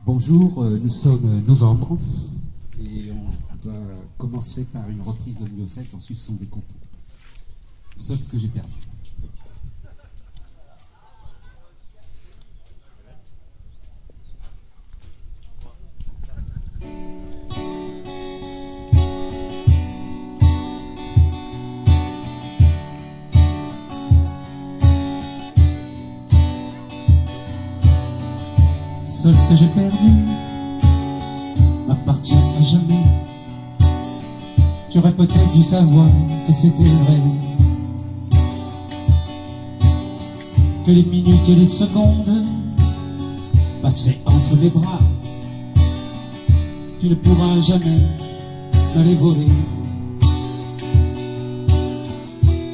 Bonjour, nous sommes novembre et on va commencer par une reprise de Mio 7, ensuite ce sont des compos. Seul ce que j'ai perdu. Seul ce que j'ai perdu m'appartient à jamais. J'aurais peut-être dû savoir que c'était vrai, que les minutes et les secondes passaient entre mes bras. Tu ne pourras jamais me les voler,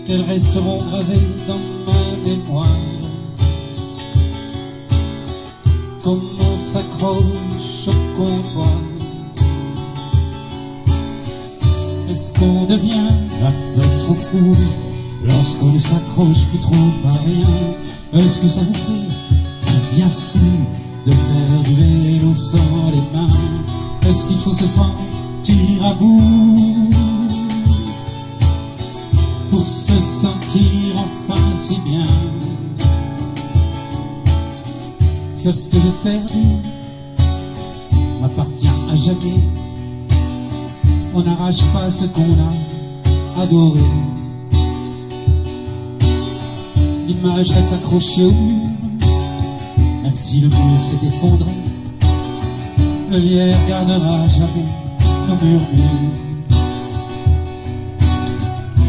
qu'elles resteront gravées dans ma mémoire. Comme on s'accroche au comptoir. Est-ce qu'on devient un peu trop fou lorsqu'on ne s'accroche plus trop à rien? Est-ce que ça vous fait un bien fou de faire du vélo sans les mains? Est-ce qu'il faut se sentir à bout pour se sentir enfin si bien? Seul ce que j'ai perdu m'appartient à jamais. On n'arrache pas ce qu'on a adoré. L'image reste accrochée au mur, même si le mur s'est effondré. Le lierre gardera jamais nos murmures.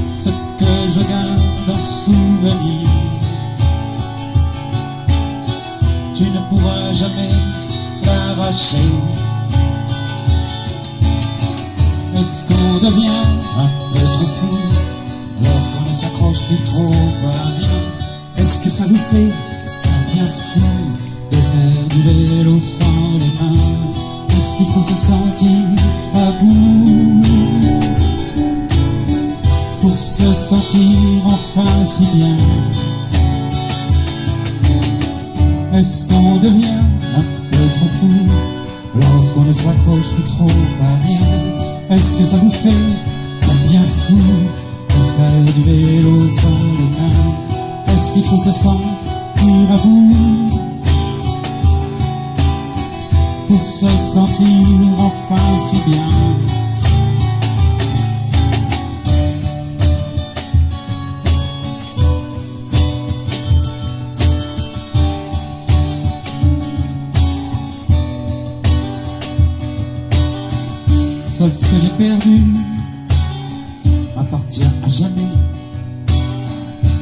Ce que je garde en souvenir, tu ne pourras jamais l'arracher. Est-ce qu'on devient un peu trop fou lorsqu'on ne s'accroche plus trop à rien? Est-ce que ça vous fait un bien fou de faire du vélo sans les mains? Est-ce qu'il faut se sentir à bout pour se sentir enfin si bien? Est-ce qu'on devient un peu trop fou lorsqu'on ne s'accroche plus trop à rien? Est-ce que ça vous fait un bien fou de faire du vélo sans les mains? Est-ce qu'il faut se sentir à bout pour se sentir enfin si bien? Seul ce que j'ai perdu m'appartient à jamais.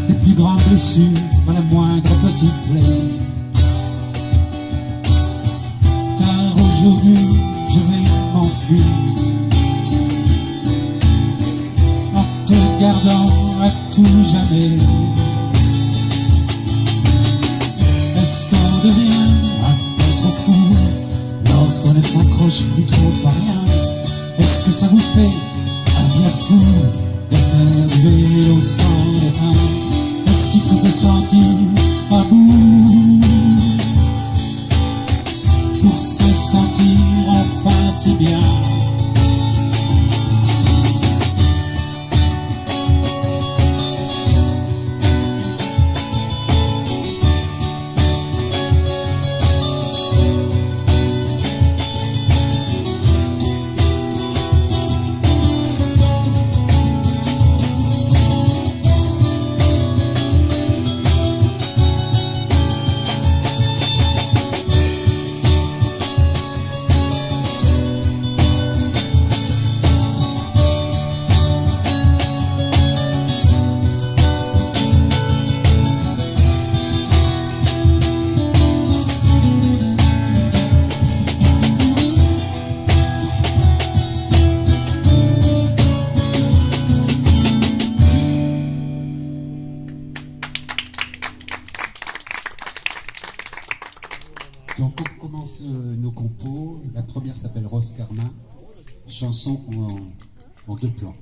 Des plus grandes blessures à la moindre petite plaie. Car aujourd'hui je vais m'enfuir en te gardant à tout jamais. Est-ce qu'on devient un peu trop fou lorsqu'on ne s'accroche plus trop à rien? Est-ce que ça vous fait un bien fou de faire du vélo sans les mains? Est-ce qu'il faut se sentir à bout pour se sentir enfin si bien? Donc on commence nos compos. La première s'appelle Rose Karma, chanson en deux plans.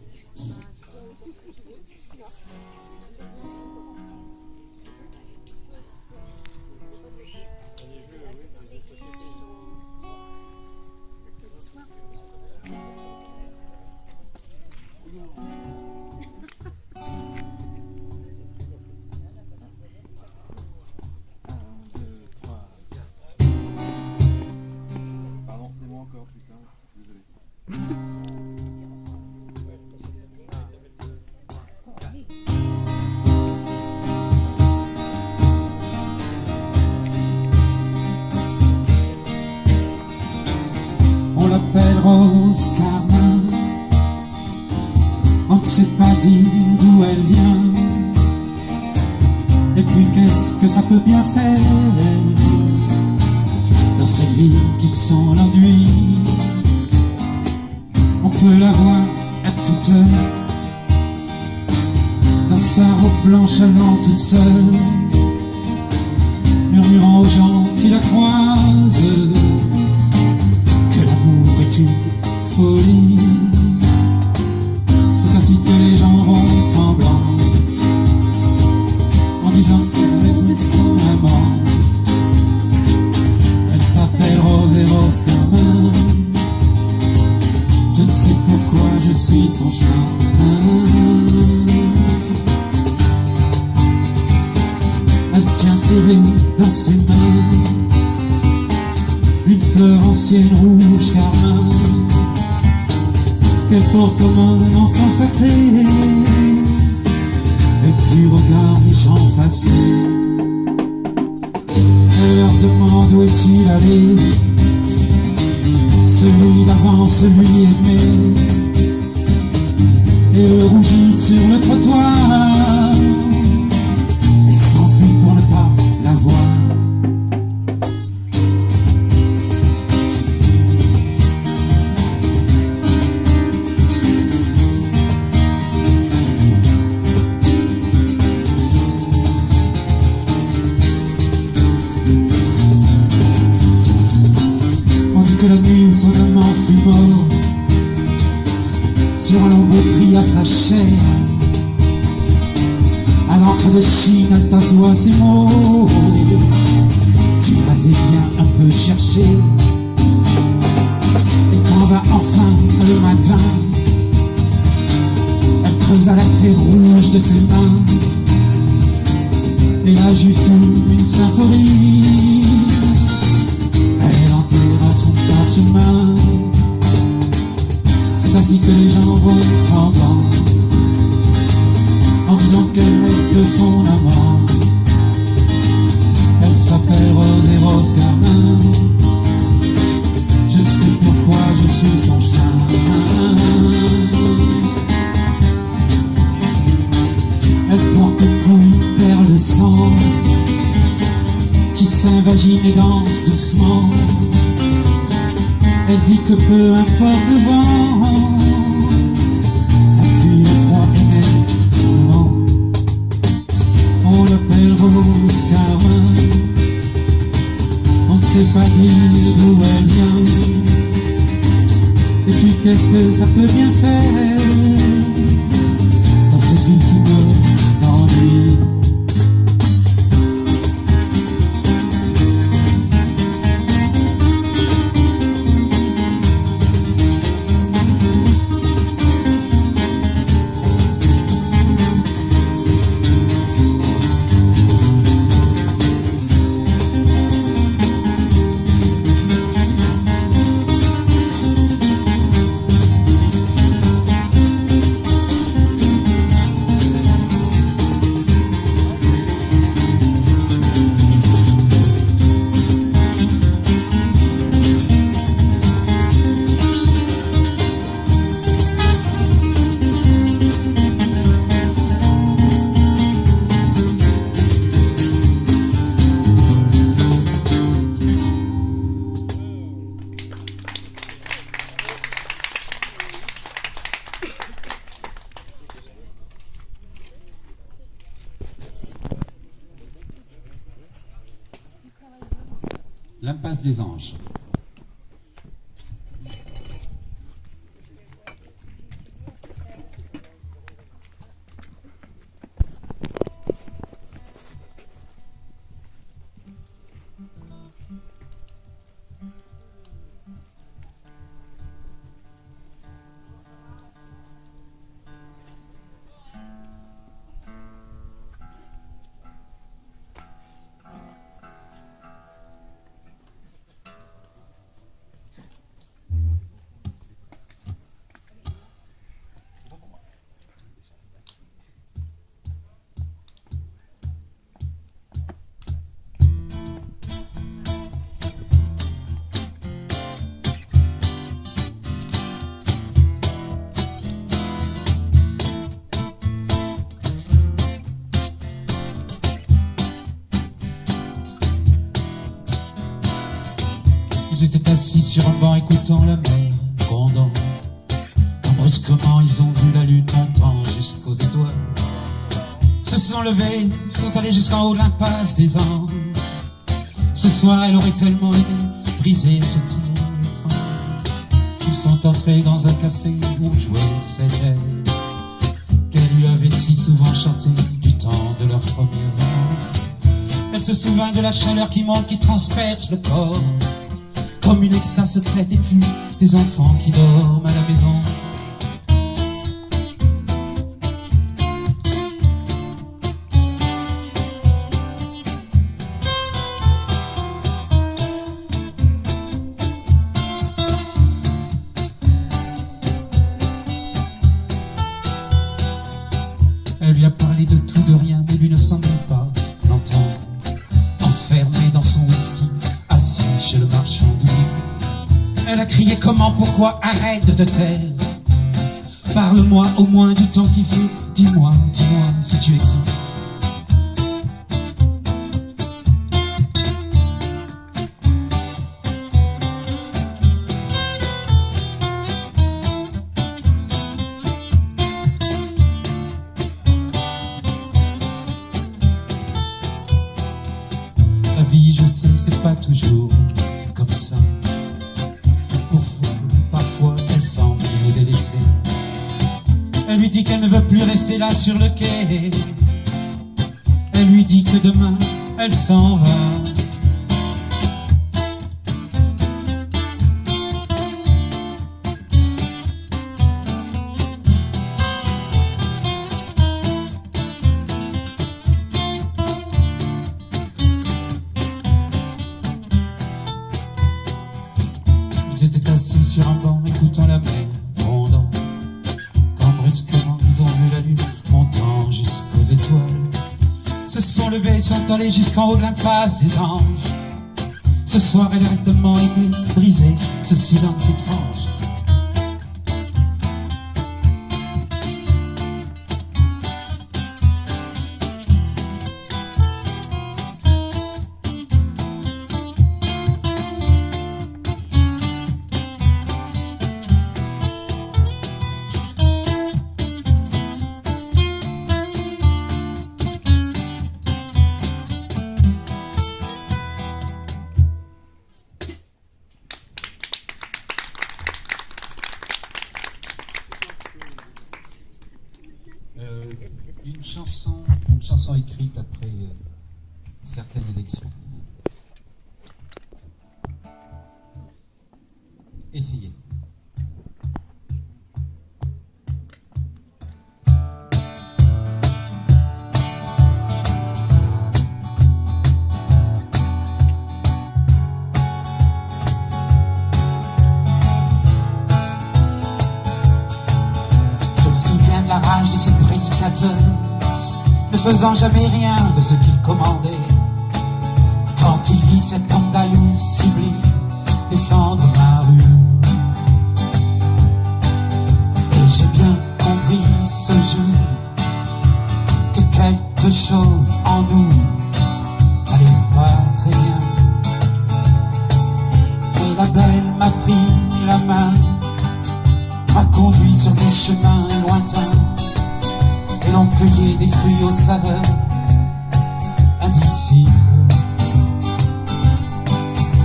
On l'appelle Rose Carmin, on ne sait pas dire d'où elle vient. Et puis qu'est-ce que ça peut bien faire dans cette vie qui sent l'ennui? On peut la voir à toute heure dans sa robe blanche allant toute seule, murmurant aux gens qui la croisent que l'amour est une folie. C'est ainsi que les gens vont tremblant en disant qu'ils rêvent de son amant. Elle s'appelle Rose et Rose Carmin, je ne sais pourquoi je suis son chemin. Elle tient serrée dans ses mains une fleur ancienne rouge carmin qu'elle porte comme un enfant sacré. Et puis regarde les gens passer, elle leur demande où est-il allé, celui d'avant, celui aimé. Et elle rougit sur le trottoir et s'enfuit pour ne pas la voir. Que la nuit où son amant fut mort, sur un lambeau pris à sa chair, à l'encre de Chine elle tatoua ces mots: tu l'avais bien un peu cherché. Et quand va enfin le matin, elle creusa la terre rouge de ses mains et la joue sous une symphonie. Elle enterra son parchemin. C'est ainsi que les gens vont tremblant en disant qu'elle est de son amant. Elle s'appelle Rose et Rose Carmin, je ne sais pourquoi je suis son chemin. Elle porte au cou une perle de sang qui s'invagine et danse doucement. Elle dit que peu importe le vent, la pluie, le froid et même son amant. On l'appelle Rose Carmin, on ne sait pas dire d'où elle vient. Et puis qu'est-ce que ça peut bien faire dans cette ville qui me l'ennuie? L'impasse des Anges. assis sur un banc écoutant la mer grondant. Quand brusquement ils ont vu la lune montant jusqu'aux étoiles, se sont levés, sont allés jusqu'en haut de l'impasse des Andes. Ce soir elle aurait tellement aimé briser ce tirer l'écran. Ils sont entrés dans un café où jouait cette aile qu'elle lui avait si souvent chanté du temps de leur premier amour. Elle se souvint de la chaleur qui monte, qui transperce le corps, comme une extase secrète, et puis des enfants qui dorment à la maison. Elle lui a parlé de tout, de rien, mais lui ne semblait pas l'entendre. Enfermé dans son whisky, assis chez le marchand d'huile, elle a crié: comment, pourquoi, arrête de te taire. Parle-moi au moins du temps qu'il fait, dis-moi, dis-moi si tu existes. La vie, je sais, c'est pas toujours comme ça. Parfois, elle semble vous délaisser. Elle lui dit qu'elle ne veut plus rester là sur le quai. Elle lui dit que demain, elle s'en va. J'étais assis sur un banc écoutant la mer grondant, quand brusquement ils ont vu la lune montant jusqu'aux étoiles. Se sont levés, sont allés jusqu'en haut de l'impasse des anges. Ce soir elle aurait tellement aimé briser ce silence étrange. Une chanson écrite après certaines élections. Essayez. Je me souviens de la rage de ce prédicateur, ne faisant jamais rien de ce qu'il commandait, quand il vit cet andalou sublime descendre ma rue. Et j'ai bien compris ce jour que quelque chose en nous n'allait pas très bien. Et la belle m'a pris la main, m'a conduit sur des chemins lointains, et l'on cueillait des fruits aux saveurs indicibles.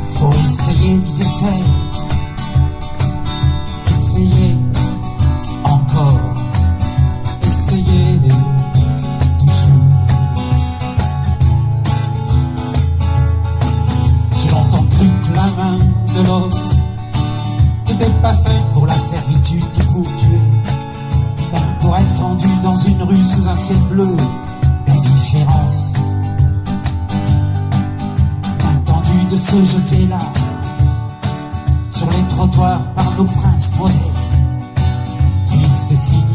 Faut essayer, disait-elle, essayer encore, essayer toujours. J'ai longtemps cru que la main de l'homme n'était pas faite pour la servitude ni pour tuer, pour être tendu dans une rue sous un ciel bleu d'indifférence, tendu de se jeter là sur les trottoirs par nos princes modernes, tristes et cyniques,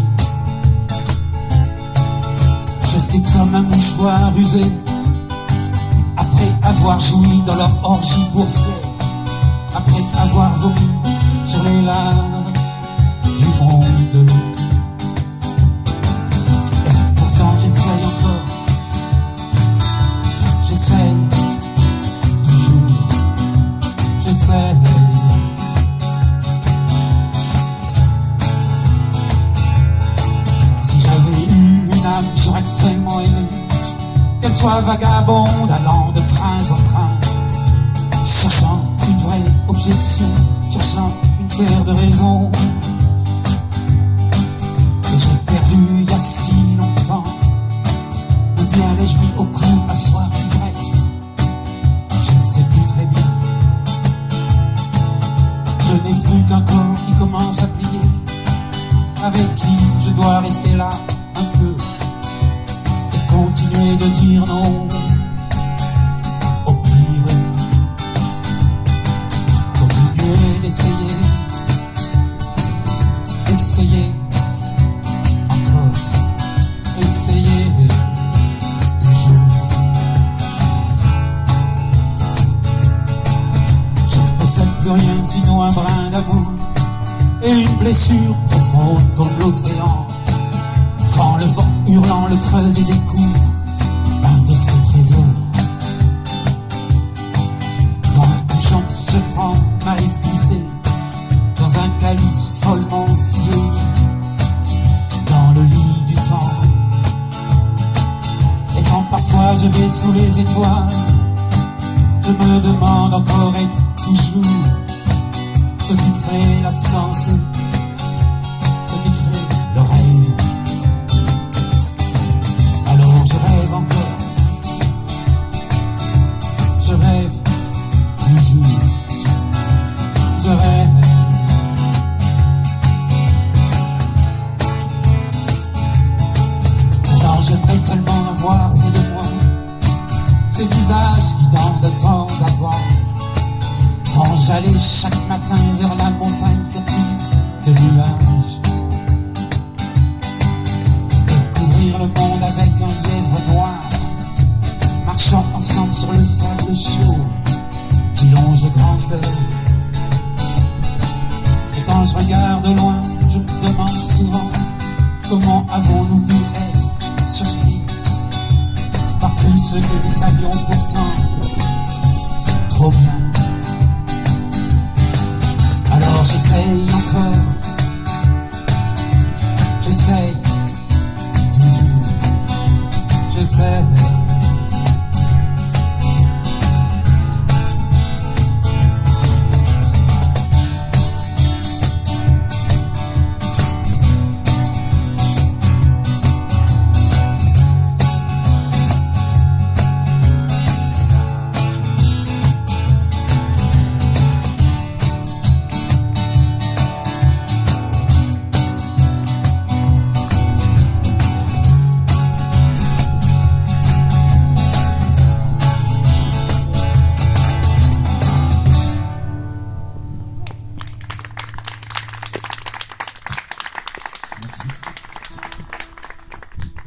jetés comme un mouchoir usé après avoir joui dans leur orgie boursière, après avoir vomi sur les larmes du monde. J'essaye encore, j'essaye toujours, j'essaye. toi vagabonde allant de train en train, cherchant une vraie objection, cherchant une terre de raison. Et j'ai perdu il y a si longtemps, ou bien l'ai-je mis au cou à soir d'ivresse, je ne sais plus très bien. Je n'ai plus qu'un corps qui commence à plier, avec qui je dois rester là un peu et continuer de dire non au pire, continuer d'essayer, essayer encore, essayer toujours. Je ne possède plus rien sinon un brin d'amour et une blessure profonde comme l'océan. Quand le vent hurlant le creuse et découvre un de ses trésors. Quand une chance se prend, m'arrive glissée dans un calice follement vieilli, dans le lit du temps. Et quand parfois je vais sous les étoiles, je me demande encore et toujours ce qui crée l'absence, ce qui crée le rêve. Alors je rêve encore, je rêve toujours, je rêve. Pourtant j'aimerais tellement avoir près de moi ces visages qui dans de temps d'avant, quand j'allais chaque matin vers la montagne sortie de nuages, découvrir le monde avec un lièvre noir, marchant ensemble sur le sable chaud qui longe le grand fleuve. Et quand je regarde de loin, je me demande souvent comment avons-nous pu être surpris par tout ce que nous savions pourtant trop bien. Alors j'essaye encore, j'essaye toujours, j'essaye.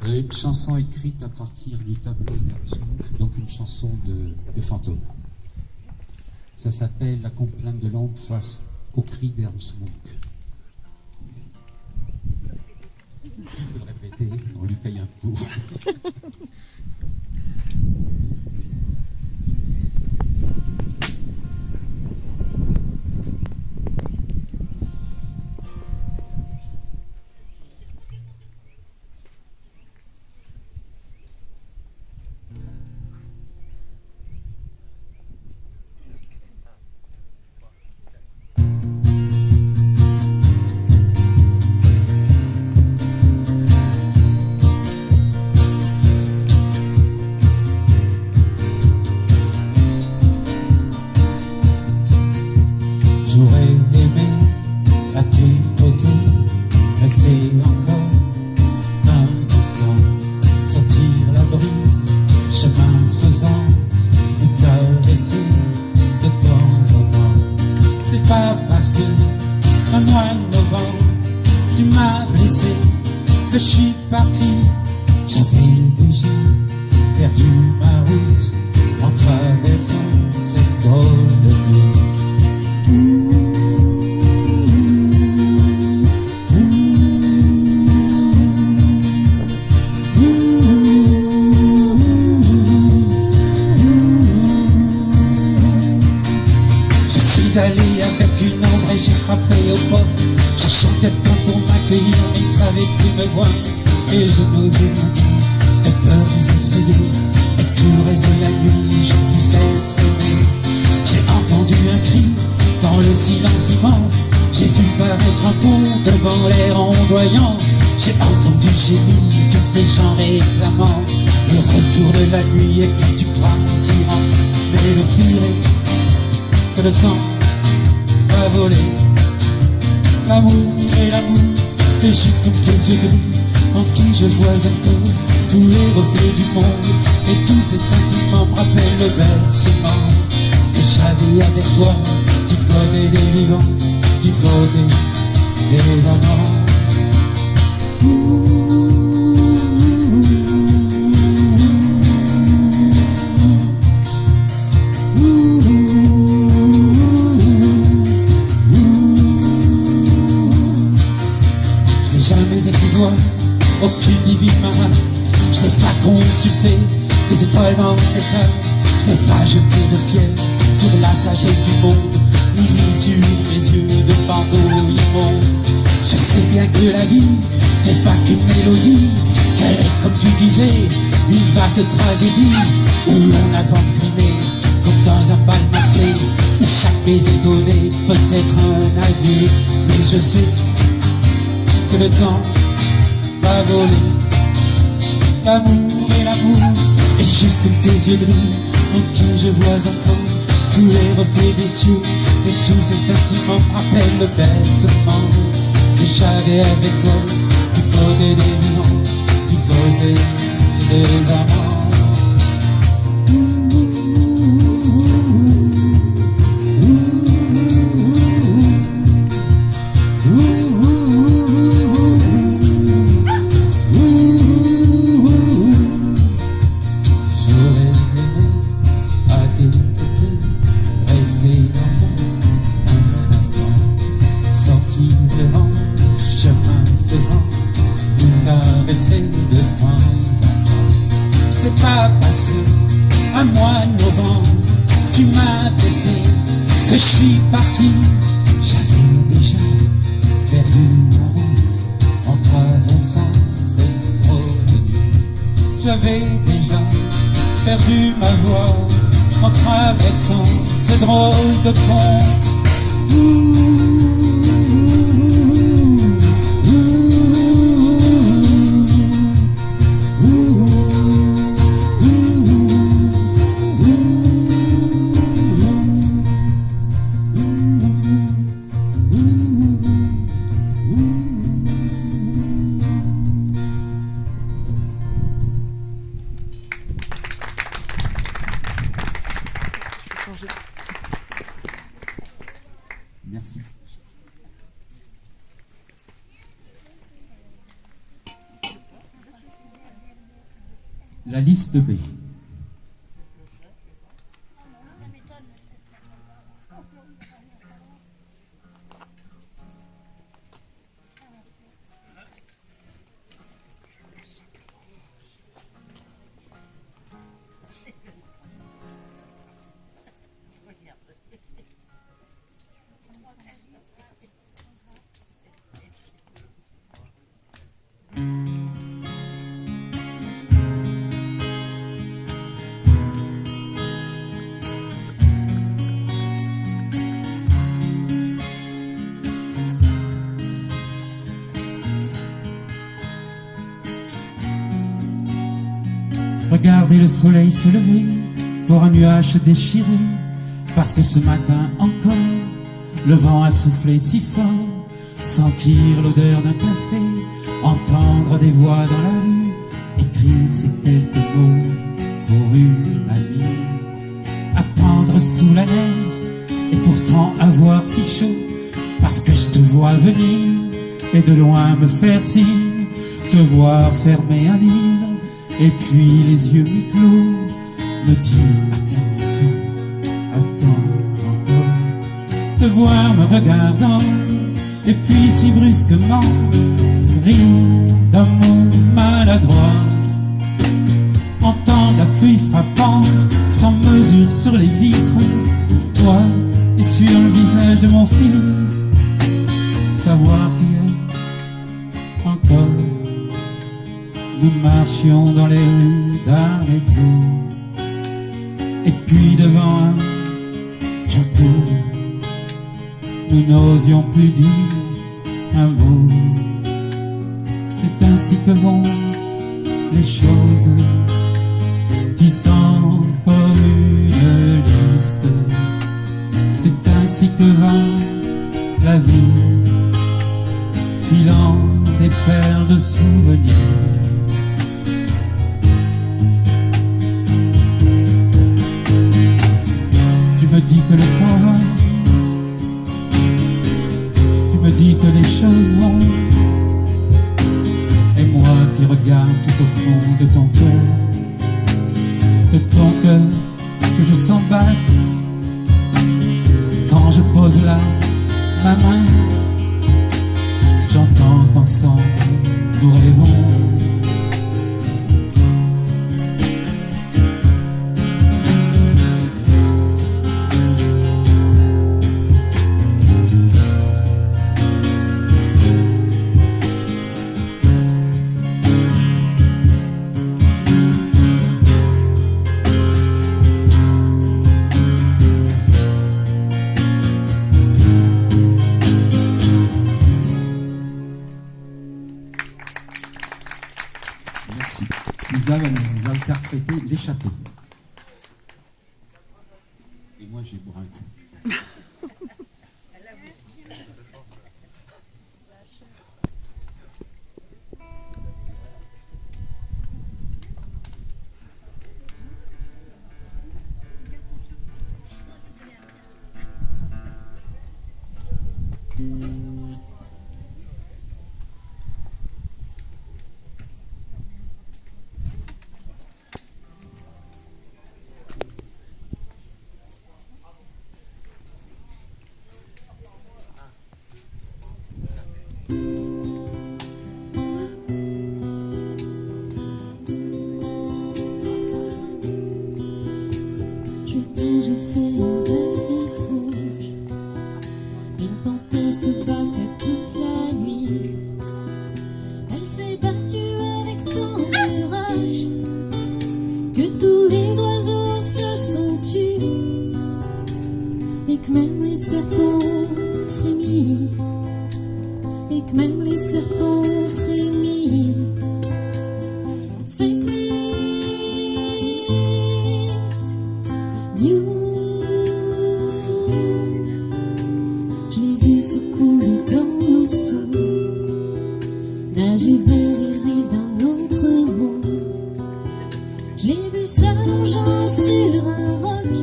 Une chanson écrite à partir du tableau d'Ernst Munch, donc une chanson de fantôme. Ça s'appelle La complainte de l'ombre face au cri d'Ernst Munch. Je peux le répéter, on lui paye un coup. Rester encore un instant, sentir la brise, chemin faisant, me caresser de temps en temps. C'est pas parce que un mois de novembre tu m'as blessé que je suis parti. J'avais déjà perdu ma route en traversant cette drôle de nuit. Allé avec une ombre et j'ai frappé aux portes, cherchant quelqu'un pour m'accueillir, mais il ne savait plus me voir. Et je n'osais rien dire, de peur les effrayer, et immense. J'ai vu paraître un pont devant l'air ondoyant. J'ai entendu gémir tous ces gens réclamant le retour de la nuit et puis du grand tyran. Mais le pire est que le temps va voler. L'amour et l'amour, et juste comme tes yeux gris, en qui je vois encore tous les reflets du monde. Et tous ces sentiments me rappellent le bâtiment que j'avais avec toi, du côté des vivants, du côté des amants. Je n'ai jamais écrit voix, aucune divine main. Je n'ai pas consulté les étoiles dans les cœurs. Je n'ai pas jeté de pierre sur la sagesse du monde, ni mis sur mes yeux de bandeau immonde. Je sais bien que la vie n'est pas qu'une mélodie, qu'elle est, comme tu disais, une vaste tragédie où l'on avance grimé comme dans un bal masqué, où chaque baiser donné peut être un adieu. Mais je sais que le temps va voler. L'amour et l'amour, et juste comme tes yeux gris, en qui je vois encore tous les reflets des cieux. Et tous ces sentiments me rappellent le bercement que j'avais avec toi, du côté des vivants, du côté des amants. C'est pas parce que, un mois de novembre, tu m'as blessé, que je suis parti. J'avais déjà perdu mon rose en traversant cette drôle de nuit. J'avais déjà perdu ma voix en traversant ce drôle de pont. Merci. La liste B. Regardez le soleil se lever pour un nuage se déchirer, parce que ce matin encore, le vent a soufflé si fort. Sentir l'odeur d'un café, entendre des voix dans la rue, écrire ces quelques mots pour une amie. Attendre sous la neige et pourtant avoir si chaud, parce que je te vois venir et de loin me faire signe, te voir fermer un livre et puis les yeux mi-clos me dire attends encore, te voir me regardant et puis si brusquement rire d'un mot maladroit, entendre la pluie frappant sans mesure sur les vitres, toi et sur le visage de mon fils, savoir qu'hier encore nous marchions dans les rues d'Arezzo, et puis devant un château, nous n'osions plus dire un mot. C'est ainsi que vont les choses qui sont comme une liste. C'est ainsi que va la vie, filant des perles de souvenirs. Tu me dis que le temps va, tu me dis que les choses vont, et moi qui regarde tout au fond de ton cœur, que je sens battre quand je pose là ma main. J'entends qu'ensemble nous rêvons. Merci. Lisa va nous interpréter l'échappée. Et moi j'ai boire un coup. J'ai fait un rêve étrange. Une panthère se battait toute la nuit. Elle s'est battue avec tant de rage que tous les oiseaux se sont tus et que même les serpents ont frémi. Et que même les serpents ont frémi. Cette nuit, je l'ai vu se couler dans l'océan, nager vers les rives d'un autre monde. Je l'ai vu s'allongeant sur un roc,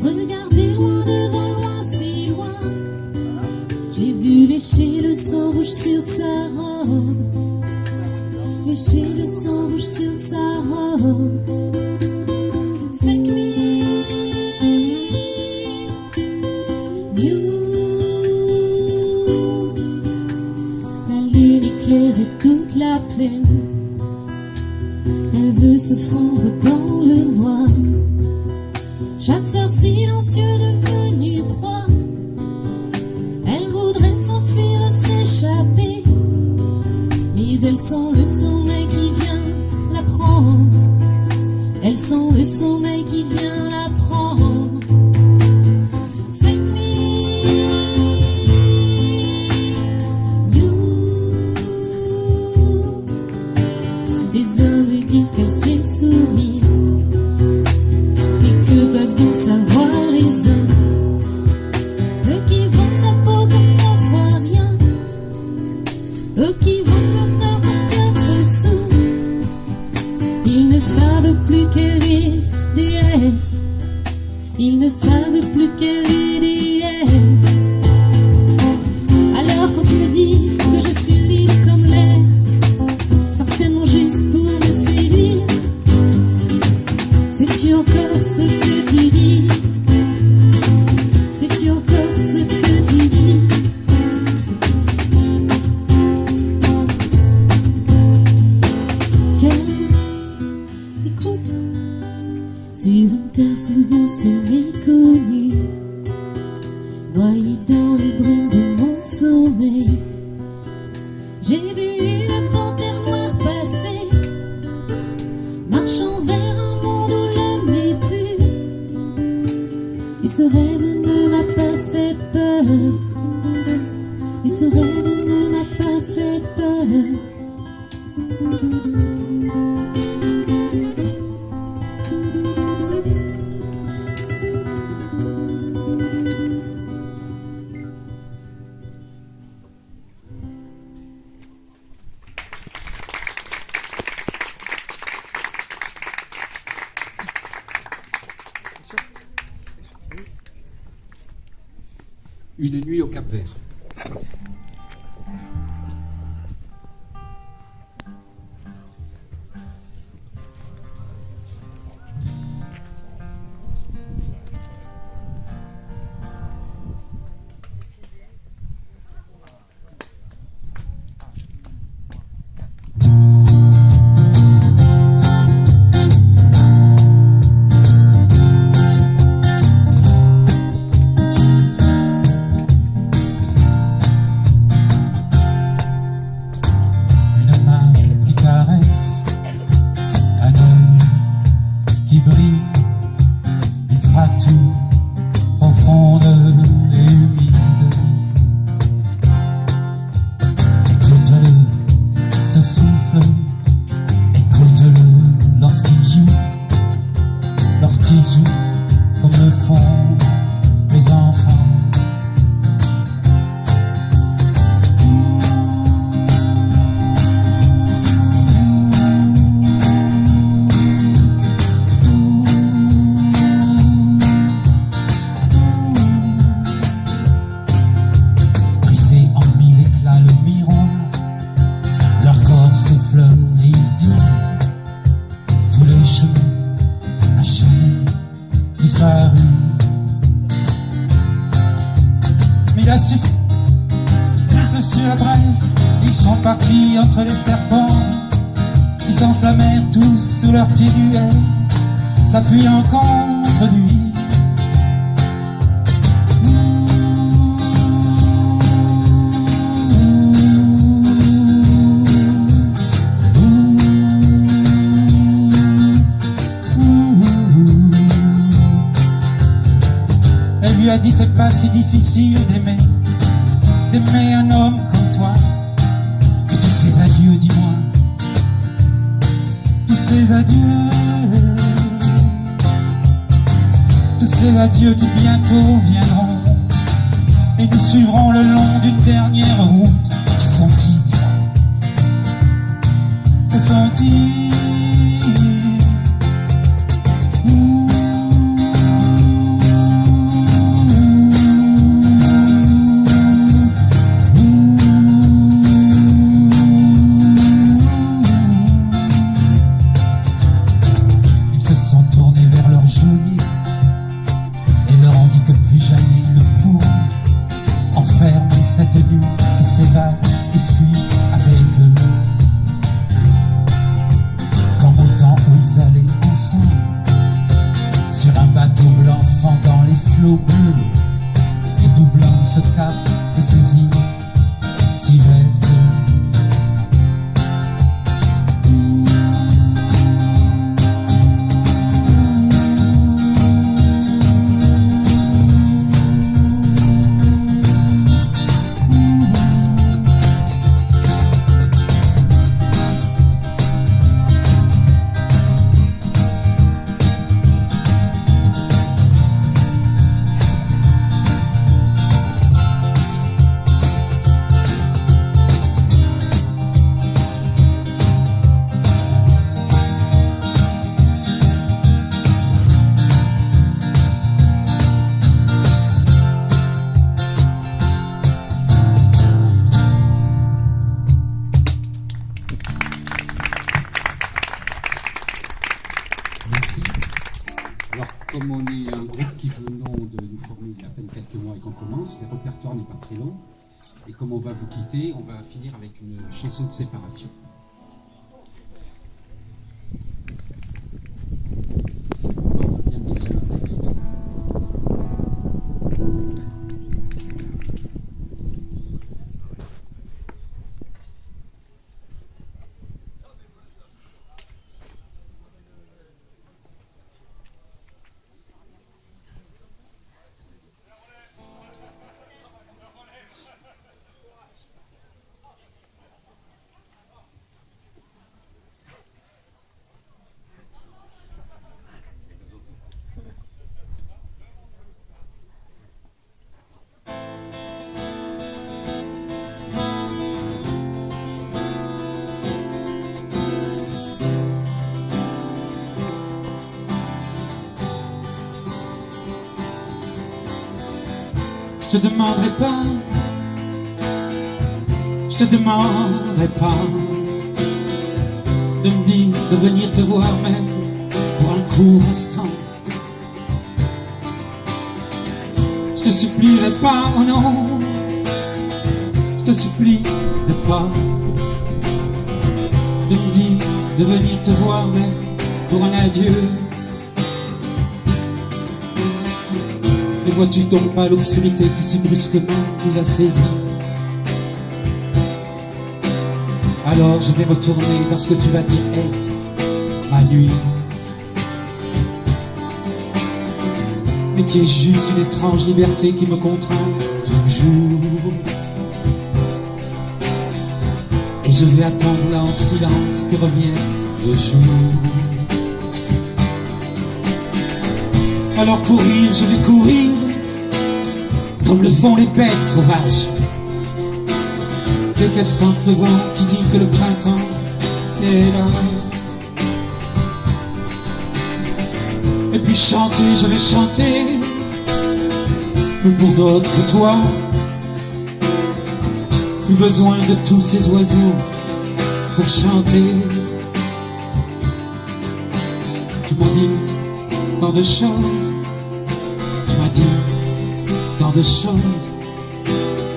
regarder loin devant, loin, si loin. Je l'ai vu lécher le sang rouge sur sa robe, lécher le sang rouge sur sa robe. Cette nuit, la lune éclairait toute la plaine. Elle veut se fondre dans le noir. Chasseur silencieux devenu proie, elle voudrait s'enfuir, s'échapper, mais elle sent le sommeil qui vient la prendre. Elle sent le sommeil qui vient la prendre. Cette nuit, les hommes disent qu'elle s'est soumise. Et que peuvent donc savoir les hommes, eux qui vendent sa peau pour 3 fois rien, eux qui vendent leur frère pour 4 sous. Ils ne savent plus qu'elle est déesse. Ils ne savent plus qu'elle est déesse. Alors quand tu me dis que je suis libre comme l'air, certainement juste pour me séduire, sais-tu encore ce que tu dis? Sais-tu encore ce que tu dis? Écoute, sur une terre sous un ciel méconnu, noyé dans les brumes de mon sommeil, j'ai vu une panthère noire passer, marchant vers un monde où l'homme n'est plus. Et ce rêve ne m'a pas fait peur, et ce rêve ne m'a pas fait peur. Une nuit au Cap-Vert. Une main qui caresse, un œil qui brille, une fracture profonde et humide. Écoute-le, ce souffle, écoute-le lorsqu'il joue comme le font les enfants. Brisé en mille éclats le miroir, leur corps s'effleure et ils disent tous les chemins, un chemin disparu. Mais il a suffi, souffle sur la braise, ils sont partis entre les serpents qui s'enflammèrent tous sous leurs pieds nuets, s'appuyant contre lui. Elle lui a dit c'est pas si difficile d'aimer un homme comme toi. Et tous ces adieux, dis-moi, tous ces adieux, tous ces adieux qui bientôt viendront, et nous suivrons le long d'une dernière route. Qui sont-ils, dis-moi? Que sont-ils? Ils se sont tournés vers leur geôlier et leur ont dit que plus jamais ils ne pourront enfermer cette nuit qui s'évade et fuit avec eux. Comme au temps où ils allaient ensemble sur un bateau blanc fendant les flots bleus et doublant ce cap et ces îles si vertes. Merci. Alors, comme on est un groupe qui venons de nous former il y a à peine quelques mois et qu'on commence, le répertoire n'est pas très long. Et comme on va vous quitter, on va finir avec une chanson de séparation. Si on va bien me laisser le texte. Je te demanderai pas, je te demanderai pas de me dire de venir te voir même pour un court instant. Je te supplierai pas, oh non, je te supplie de pas de me dire de venir te voir même pour un adieu. Ne vois-tu donc pas l'obscurité qui si brusquement nous a saisis? Alors je vais retourner dans ce que tu vas dire être ma nuit, mais qui est juste une étrange liberté qui me contraint toujours. Et je vais attendre là en silence que revienne le jour. Alors courir, je vais courir comme le font les bêtes sauvages, dès qu'elles sentent le vent qui dit que le printemps est là. Et puis chanter, je vais chanter, mais pour d'autres que toi. Plus besoin de tous ces oiseaux pour chanter. Tu m'as dit tant de choses, tu m'as dit tant de choses,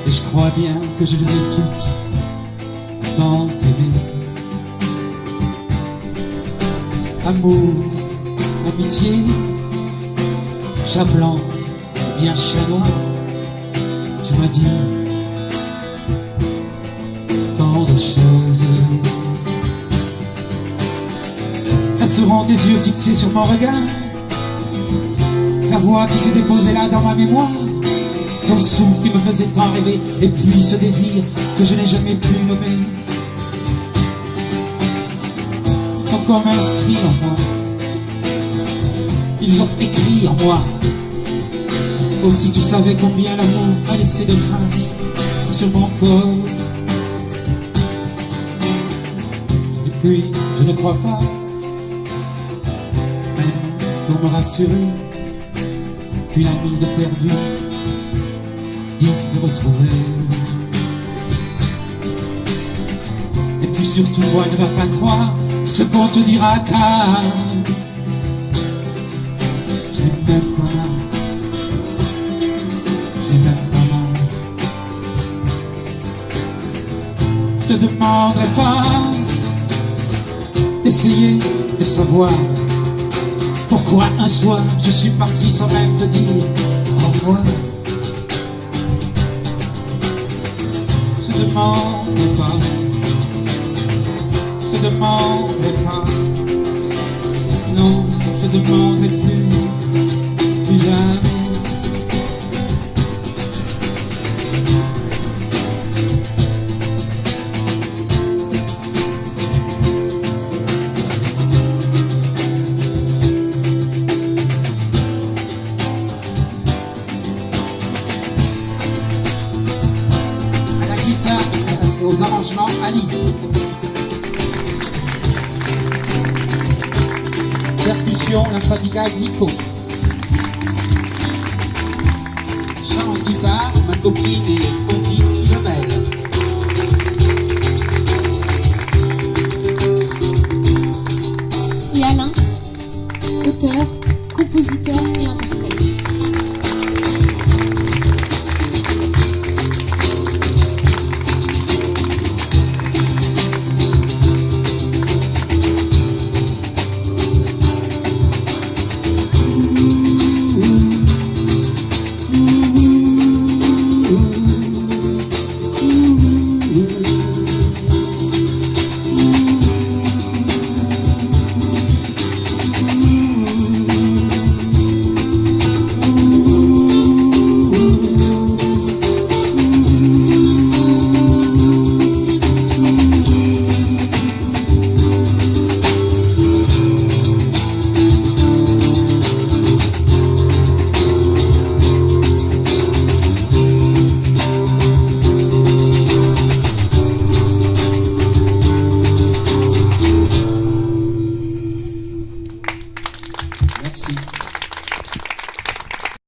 et je crois bien que je les ai toutes tant aimées. Amour, amitié, chat blanc, bien chat noir, tu m'as dit tant de choses. Resteront tes yeux fixés sur mon regard, ta voix qui s'est déposée là dans ma mémoire, ton souffle qui me faisait tant rêver, et puis ce désir que je n'ai jamais pu nommer, sont comme inscrits en moi. Ils ont écrit en moi. Oh, si tu savais combien l'amour a laissé de traces sur mon corps. Et puis, je ne crois pas, même pour me rassurer, qu'une amie de perdu dise de retrouver. Et puis surtout, toi ne vas pas croire ce qu'on te dira, car je n'ai même pas là, je n'ai même pas là. Je te demanderai pas d'essayer de savoir pourquoi un soir je suis parti sans même te dire au revoir. Je demanderai pas, je demanderai pas, non, je demanderai plus jamais. Aux arrangements, Ali. Percussion, l'infatigable Nico. Chant et guitare, ma copine et